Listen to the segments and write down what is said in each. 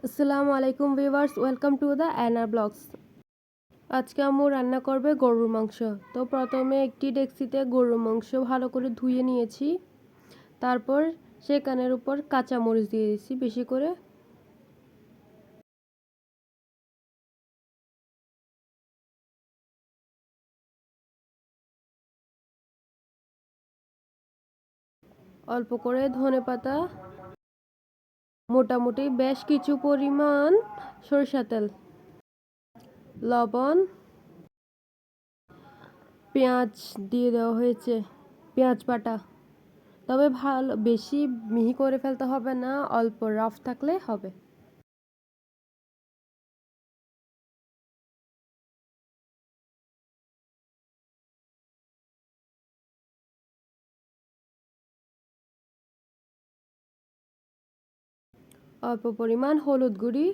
আসসালামু আলাইকুম viewers, welcome to the Anar blogs. আজকে আম্মু রান্না করবে গরুর মাংস। তো প্রথমে একটি ডেকচিতে গরুর মাংস ভালো করে ধুয়ে নিয়েছি। তারপর সেখানের উপর কাঁচামরিচ দিয়ে দিয়েছি বেশি করে। অল্প করে ধনেপাতা, মোটামুটি বেশ কিছু পরিমাণ সরিষা তেল, লবণ, পেঁয়াজ দিয়ে দেওয়া হয়েছে, পেঁয়াজ বাটা। তবে ভালো বেশি মিহি করে ফেলতে হবে না, অল্প রাফ থাকলে হবে। অল্প পরিমাণ হলুদ গুঁড়ি,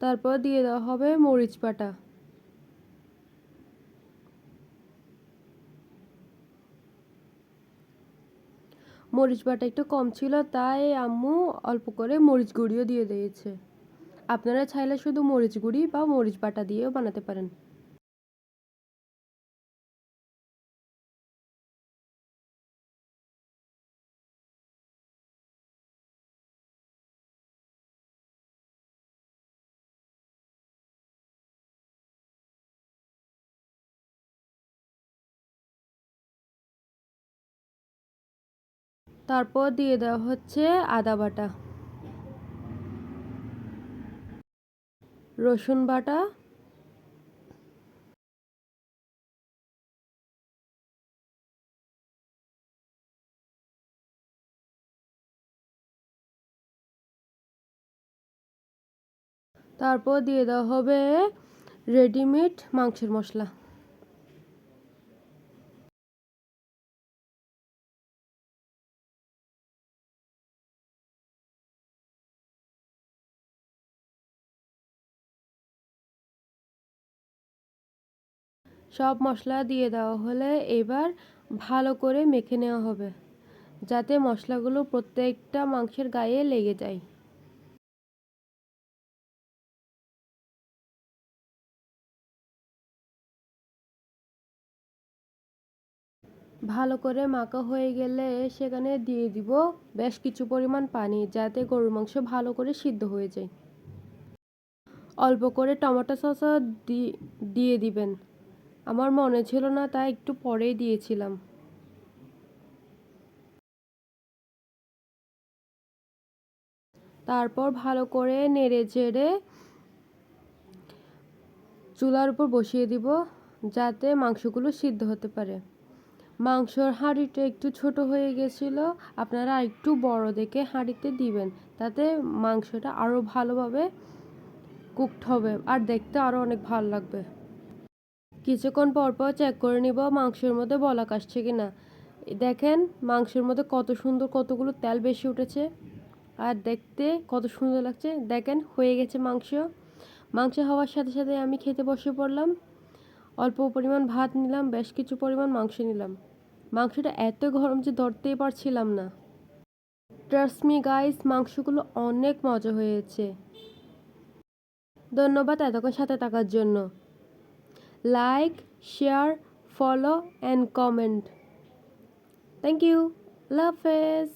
তারপর দিয়ে দেওয়া হবে মরিচ বাটা। মরিচ বাটা একটু কম ছিল, তাই আম্মু অল্প করে মরিচ গুঁড়িও দিয়ে দিয়েছে। আপনারা চাইলে শুধু মরিচ গুঁড়ি বা মরিচ বাটা দিয়েও বানাতে পারেন। তারপর দিয়ে দেওয়া হচ্ছে আদা বাটা, রসুন বাটা, তারপর দিয়ে দেওয়া হবে রেডিমেড মাংসের মশলা। সব মশলা দিয়ে দেওয়া হলে এবার ভালো করে মেখে নেওয়া হবে, যাতে মশলাগুলো প্রত্যেকটা মাংসের গায়ে লেগে যায়। ভালো করে মাখা হয়ে গেলে সেখানে দিয়ে দিব বেশ কিছু পরিমাণ পানি, যাতে গরুর মাংস ভালো করে সিদ্ধ হয়ে যায়। অল্প করে টমেটো সসও দিয়ে দিবেন। আমার মনে ছিল না, তাই একটু পরেই দিয়েছিলাম। তারপর ভালো করে নেড়ে চেড়ে চুলার উপর বসিয়ে দিব, যাতে মাংসগুলো সিদ্ধ হতে পারে। মাংসর হাঁড়িটা একটু ছোট হয়ে গেছিল, আপনারা একটু বড় দেখে হাঁড়িতে দিবেন, তাতে মাংসটা আরও ভালোভাবে কুকড হবে আর দেখতে আরও অনেক ভালো লাগবে। কিছুক্ষণ পর পর চেক করে নিব মাংসের মধ্যে বলক আসছে কিনা। দেখেন মাংসের মধ্যে কত সুন্দর, কতগুলো তেল বেশি উঠেছে আর দেখতে কত সুন্দর লাগছে। দেখেন হয়ে গেছে মাংস। মাংস হওয়ার সাথে সাথে আমি খেতে বসে পড়লাম। অল্প পরিমাণ ভাত নিলাম, বেশ কিছু পরিমাণ মাংস নিলাম। মাংসটা এত গরম যে ধরতেই পারছিলাম না। ট্রাস্ট মি গাইস, মাংসগুলো অনেক মজা হয়েছে। ধন্যবাদ এতক্ষণ সাথে থাকার জন্য। Like, share, follow and comment. Thank you. Allah হাফেজ।